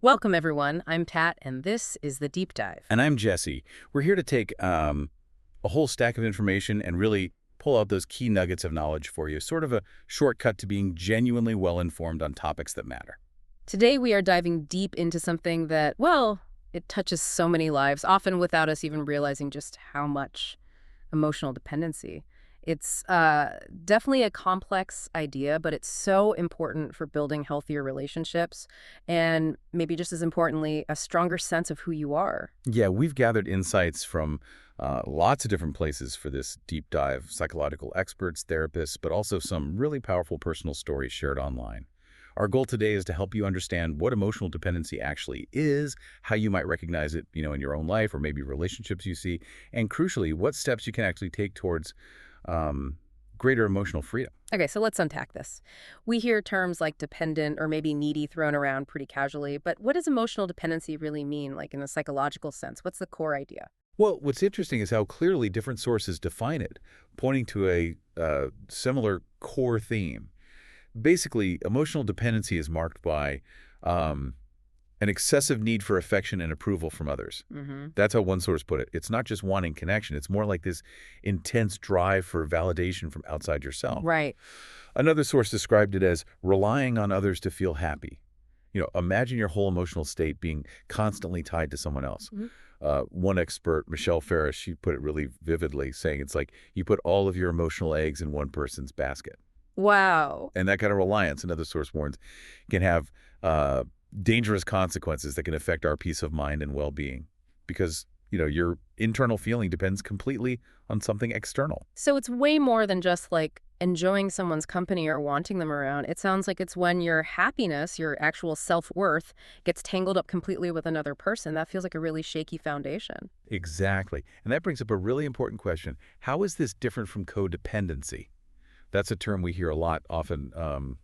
Welcome, everyone. I'm Pat, and this is The Deep Dive. And I'm Jesse. We're here to take a whole stack of information and really pull out those key nuggets of knowledge for you, sort of a shortcut to being genuinely well-informed on topics that matter. Today, we are diving deep into something that, well, it touches so many lives, often without us even realizing just how much emotional dependency. It's definitely a complex idea, but it's so important for building healthier relationships and maybe just as importantly, a stronger sense of who you are. Yeah, we've gathered insights from lots of different places for this deep dive, psychological experts, therapists, but also some really powerful personal stories shared online. Our goal today is to help you understand what emotional dependency actually is, how you might recognize it, in your own life or maybe relationships you see, and crucially, what steps you can actually take towards greater emotional freedom. Okay, so let's unpack this. We hear terms like dependent or maybe needy thrown around pretty casually, but what does emotional dependency really mean, like in a psychological sense? What's the core idea? Well, what's interesting is how clearly different sources define it, pointing to a similar core theme. Basically, emotional dependency is marked by an excessive need for affection and approval from others. That's how one source put it. It's not just wanting connection. It's more like this intense drive for validation from outside yourself. Right. Another source described it as relying on others to feel happy. Imagine your whole emotional state being constantly tied to someone else. One expert, Michelle Ferris, she put it really vividly, saying it's like you put all of your emotional eggs in one person's basket. Wow. And that kind of reliance, another source warns, can have dangerous consequences that can affect our peace of mind and well-being because, your internal feeling depends completely on something external. So it's way more than just like enjoying someone's company or wanting them around. It sounds like it's when your happiness, your actual self-worth, gets tangled up completely with another person. That feels like a really shaky foundation. Exactly. And that brings up a really important question. How is this different from codependency? That's a term we hear a lot, often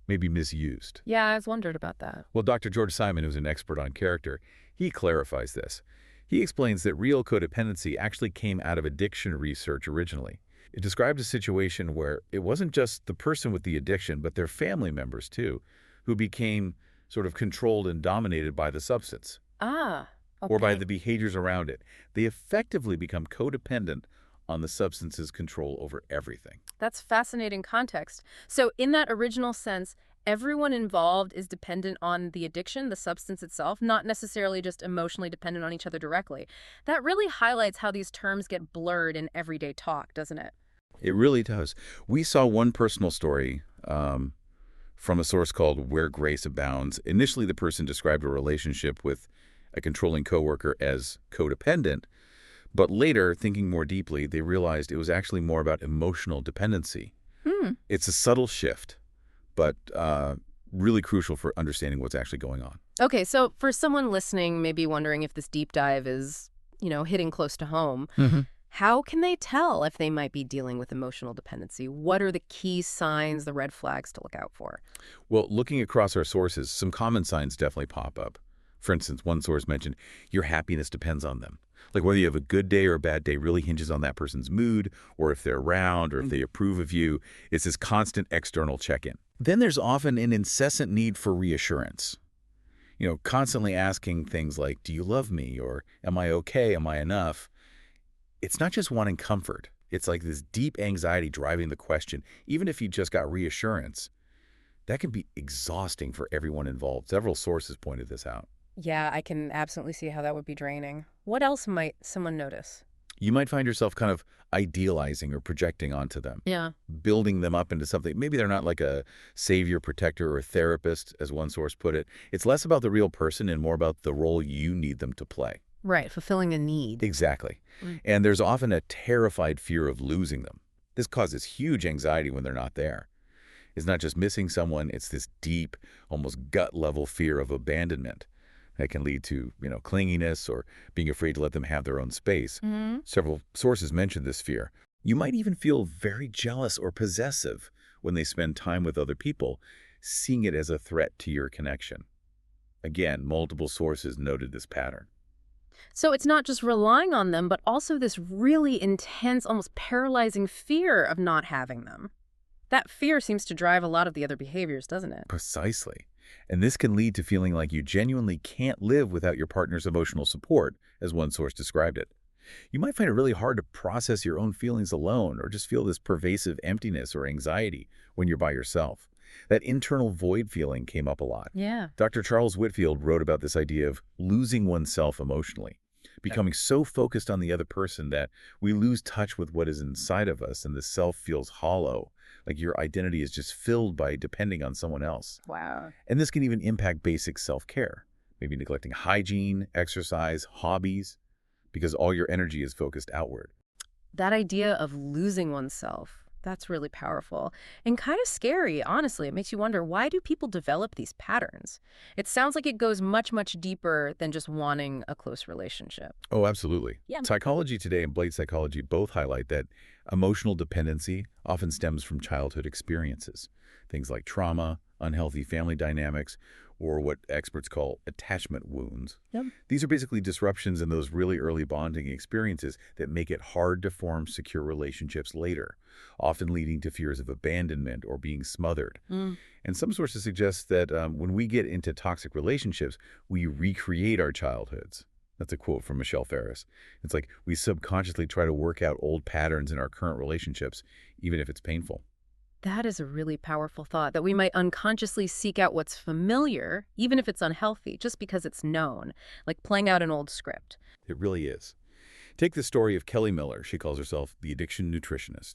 maybe misused. Yeah, I was wondered about that. Well, Dr. George Simon, who's an expert on character, he clarifies this. He explains that real codependency actually came out of addiction research originally. It described a situation where it wasn't just the person with the addiction, but their family members too, who became sort of controlled and dominated by the substance Ah, or by okay. the behaviors around it. They effectively become codependent on the substance's control over everything. That's fascinating context. So in that original sense, everyone involved is dependent on the addiction, the substance itself, not necessarily just emotionally dependent on each other directly. That really highlights how these terms get blurred in everyday talk, doesn't it? It really does. We saw one personal story from a source called Where Grace Abounds. Initially, the person described a relationship with a controlling coworker as codependent, but later, thinking more deeply, they realized it was actually more about emotional dependency. Hmm. It's a subtle shift, but really crucial for understanding what's actually going on. Okay, so for someone listening, maybe wondering if this deep dive is, hitting close to home, how can they tell if they might be dealing with emotional dependency? What are the key signs, the red flags to look out for? Well, looking across our sources, some common signs definitely pop up. For instance, one source mentioned your happiness depends on them. Like whether you have a good day or a bad day really hinges on that person's mood, or if they're around, or if they approve of you. It's this constant external check-in. Then there's often an incessant need for reassurance. Constantly asking things like, do you love me? Or am I okay? Am I enough? It's not just wanting comfort. It's like this deep anxiety driving the question. Even if you just got reassurance, that can be exhausting for everyone involved. Several sources pointed this out. Yeah, I can absolutely see how that would be draining. What else might someone notice? You might find yourself kind of idealizing or projecting onto them, Yeah. building them up into something. Maybe they're not like a savior, protector, or therapist, as one source put it. It's less about the real person and more about the role you need them to play. Right, fulfilling a need. Exactly. Mm. And there's often a terrified fear of losing them. This causes huge anxiety when they're not there. It's not just missing someone, it's this deep, almost gut-level fear of abandonment that can lead to, clinginess or being afraid to let them have their own space. Several sources mention this fear. You might even feel very jealous or possessive when they spend time with other people, seeing it as a threat to your connection. Again, multiple sources noted this pattern. So it's not just relying on them, but also this really intense, almost paralyzing fear of not having them. That fear seems to drive a lot of the other behaviors, doesn't it? Precisely. And this can lead to feeling like you genuinely can't live without your partner's emotional support, as one source described it. You might find it really hard to process your own feelings alone or just feel this pervasive emptiness or anxiety when you're by yourself. That internal void feeling came up a lot. Yeah. Dr. Charles Whitfield wrote about this idea of losing oneself emotionally, becoming so focused on the other person that we lose touch with what is inside of us and the self feels hollow, like your identity is just filled by depending on someone else. Wow. And this can even impact basic self-care, maybe neglecting hygiene, exercise, hobbies, because all your energy is focused outward. That idea of losing oneself, that's really powerful and kind of scary, honestly. It makes you wonder, why do people develop these patterns? It sounds like it goes much, much deeper than just wanting a close relationship. Oh, absolutely. Yeah. Psychology Today and Blade Psychology both highlight that emotional dependency often stems from childhood experiences, things like trauma, unhealthy family dynamics, or what experts call attachment wounds. Yep. These are basically disruptions in those really early bonding experiences that make it hard to form secure relationships later, often leading to fears of abandonment or being smothered. Mm. And some sources suggest that when we get into toxic relationships, we recreate our childhoods. That's a quote from Michelle Ferris. It's like we subconsciously try to work out old patterns in our current relationships, even if it's painful. That is a really powerful thought, that we might unconsciously seek out what's familiar, even if it's unhealthy, just because it's known, like playing out an old script. It really is. Take the story of Kelly Miller. She calls herself the addiction nutritionist.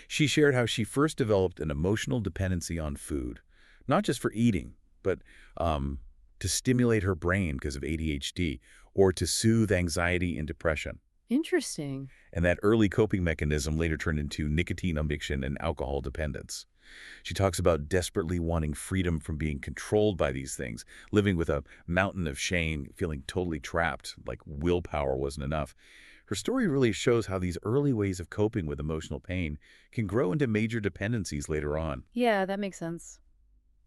She shared how she first developed an emotional dependency on food, not just for eating, but to stimulate her brain because of ADHD or to soothe anxiety and depression. Interesting. And that early coping mechanism later turned into nicotine addiction and alcohol dependence. She talks about desperately wanting freedom from being controlled by these things, living with a mountain of shame, feeling totally trapped, like willpower wasn't enough. Her story really shows how these early ways of coping with emotional pain can grow into major dependencies later on. Yeah, that makes sense.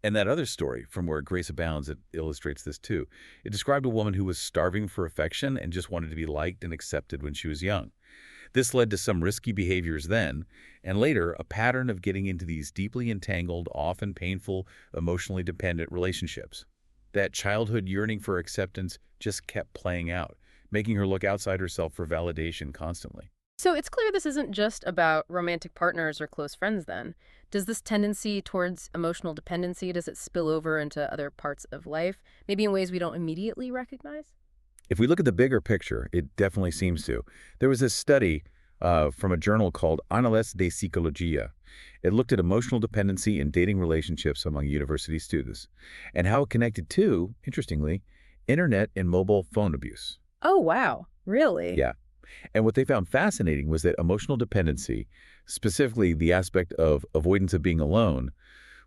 And that other story, From Where Grace Abounds, it illustrates this too. It described a woman who was starving for affection and just wanted to be liked and accepted when she was young. This led to some risky behaviors then, and later a pattern of getting into these deeply entangled, often painful, emotionally dependent relationships. That childhood yearning for acceptance just kept playing out, making her look outside herself for validation constantly. So it's clear this isn't just about romantic partners or close friends then. Does this tendency towards emotional dependency, does it spill over into other parts of life, maybe in ways we don't immediately recognize? If we look at the bigger picture, it definitely seems to. There was this study from a journal called Annales de Psicología. It looked at emotional dependency in dating relationships among university students and how it connected to, interestingly, internet and mobile phone abuse. Oh, wow. Really? Yeah. And what they found fascinating was that emotional dependency, specifically the aspect of avoidance of being alone,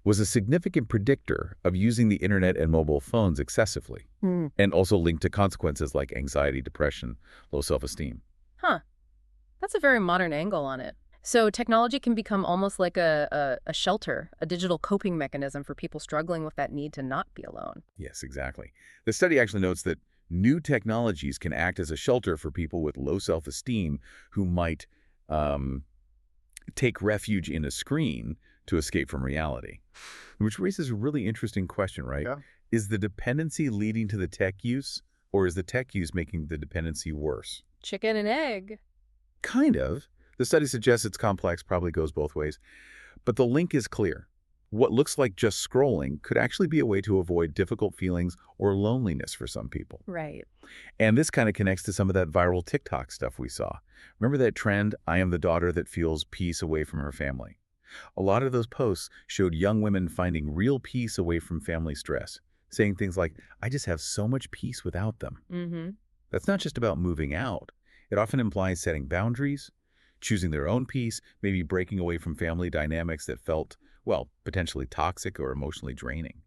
was a significant predictor of using the internet and mobile phones excessively, Hmm. and also linked to consequences like anxiety, depression, low self-esteem. Huh. That's a very modern angle on it. So technology can become almost like a shelter, a digital coping mechanism for people struggling with that need to not be alone. Yes, exactly. The study actually notes that new technologies can act as a shelter for people with low self-esteem who might take refuge in a screen to escape from reality. Which raises a really interesting question, right? Yeah. Is the dependency leading to the tech use, or is the tech use making the dependency worse? Chicken and egg. Kind of. The study suggests it's complex, probably goes both ways. But the link is clear. What looks like just scrolling could actually be a way to avoid difficult feelings or loneliness for some people. Right. And this kind of connects to some of that viral TikTok stuff we saw. Remember that trend, I am the daughter that feels peace away from her family? A lot of those posts showed young women finding real peace away from family stress, saying things like, I just have so much peace without them. Mm-hmm. That's not just about moving out. It often implies setting boundaries, choosing their own peace, maybe breaking away from family dynamics that felt, well, potentially toxic or emotionally draining.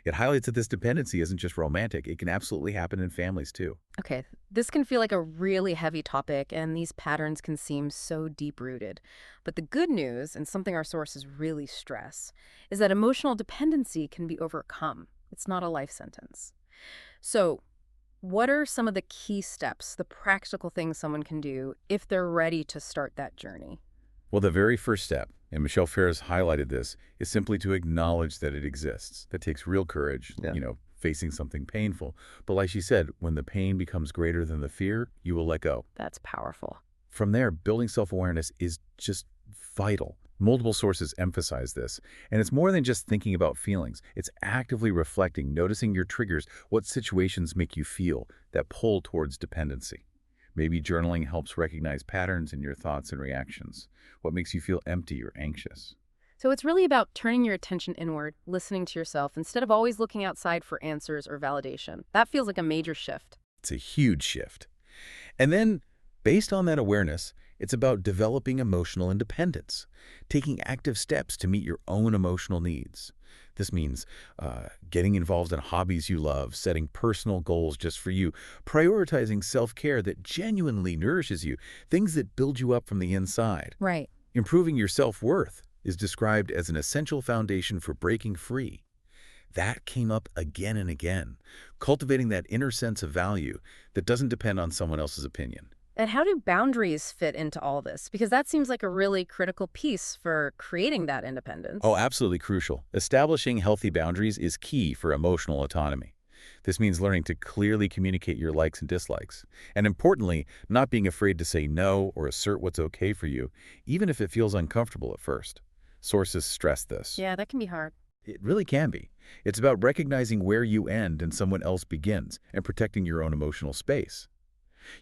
It highlights that this dependency isn't just romantic. It can absolutely happen in families too. Okay, this can feel like a really heavy topic, and these patterns can seem so deep-rooted. But the good news, and something our sources really stress, is that emotional dependency can be overcome. It's not a life sentence. So, what are some of the key steps, the practical things someone can do if they're ready to start that journey? Well, the very first step And Michelle Ferris highlighted this, is simply to acknowledge that it exists. That takes real courage, Yeah. facing something painful. But like she said, when the pain becomes greater than the fear, you will let go. That's powerful. From there, building self-awareness is just vital. Multiple sources emphasize this. And it's more than just thinking about feelings. It's actively reflecting, noticing your triggers, what situations make you feel that pull towards dependency. Maybe journaling helps recognize patterns in your thoughts and reactions. What makes you feel empty or anxious? So it's really about turning your attention inward, listening to yourself, instead of always looking outside for answers or validation. That feels like a major shift. It's a huge shift. And then, based on that awareness, it's about developing emotional independence, taking active steps to meet your own emotional needs. This means getting involved in hobbies you love, setting personal goals just for you, prioritizing self-care that genuinely nourishes you, things that build you up from the inside. Right. Improving your self-worth is described as an essential foundation for breaking free. That came up again and again, cultivating that inner sense of value that doesn't depend on someone else's opinion. And how do boundaries fit into all this? Because that seems like a really critical piece for creating that independence. Oh, absolutely crucial. Establishing healthy boundaries is key for emotional autonomy. This means learning to clearly communicate your likes and dislikes. And importantly, not being afraid to say no or assert what's okay for you, even if it feels uncomfortable at first. Sources stress this. Yeah, that can be hard. It really can be. It's about recognizing where you end and someone else begins and protecting your own emotional space.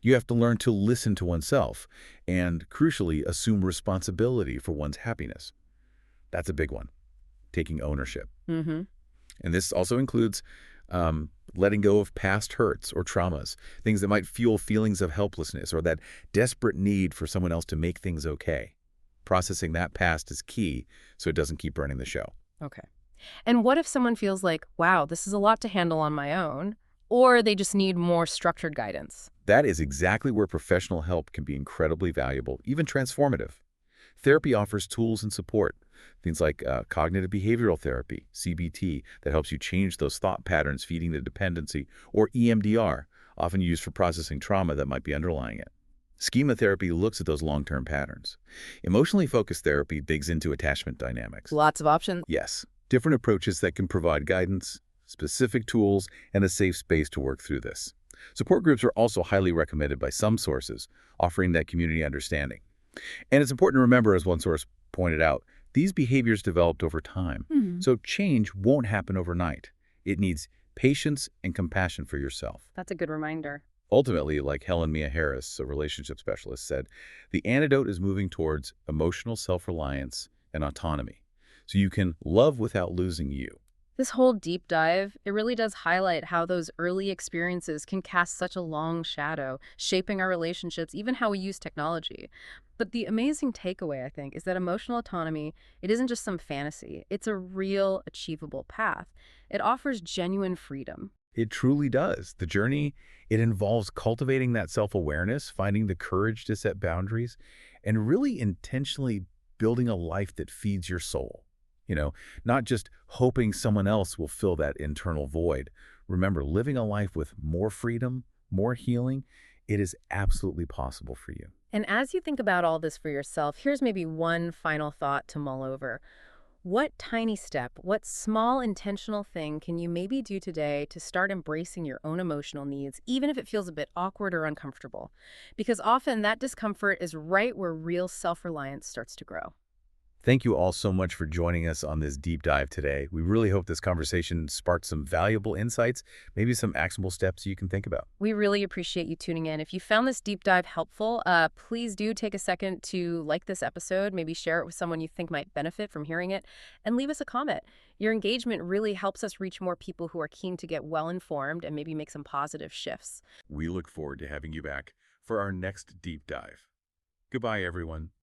You have to learn to listen to oneself and, crucially, assume responsibility for one's happiness. That's a big one, taking ownership. Mm-hmm. And this also includes letting go of past hurts or traumas, things that might fuel feelings of helplessness or that desperate need for someone else to make things okay. Processing that past is key so it doesn't keep running the show. Okay. And what if someone feels like, wow, this is a lot to handle on my own, or they just need more structured guidance? That is exactly where professional help can be incredibly valuable, even transformative. Therapy offers tools and support, things like cognitive behavioral therapy, CBT, that helps you change those thought patterns feeding the dependency, or EMDR, often used for processing trauma that might be underlying it. Schema therapy looks at those long-term patterns. Emotionally focused therapy digs into attachment dynamics. Lots of options. Yes, different approaches that can provide guidance, specific tools, and a safe space to work through this. Support groups are also highly recommended by some sources, offering that community understanding. And it's important to remember, as one source pointed out, these behaviors developed over time. So change won't happen overnight. It needs patience and compassion for yourself. That's a good reminder. Ultimately, like Helen Mia Harris, a relationship specialist, said, the antidote is moving towards emotional self-reliance and autonomy, so you can love without losing you. This whole deep dive, it really does highlight how those early experiences can cast such a long shadow, shaping our relationships, even how we use technology. But the amazing takeaway, I think, is that emotional autonomy, it isn't just some fantasy. It's a real, achievable path. It offers genuine freedom. It truly does. The journey, it involves cultivating that self-awareness, finding the courage to set boundaries, and really intentionally building a life that feeds your soul. Not just hoping someone else will fill that internal void. Remember, living a life with more freedom, more healing, it is absolutely possible for you. And as you think about all this for yourself, here's maybe one final thought to mull over. What tiny step, what small intentional thing can you maybe do today to start embracing your own emotional needs, even if it feels a bit awkward or uncomfortable? Because often that discomfort is right where real self-reliance starts to grow. Thank you all so much for joining us on this deep dive today. We really hope this conversation sparked some valuable insights, maybe some actionable steps you can think about. We really appreciate you tuning in. If you found this deep dive helpful, please do take a second to like this episode, maybe share it with someone you think might benefit from hearing it, and leave us a comment. Your engagement really helps us reach more people who are keen to get well-informed and maybe make some positive shifts. We look forward to having you back for our next deep dive. Goodbye, everyone.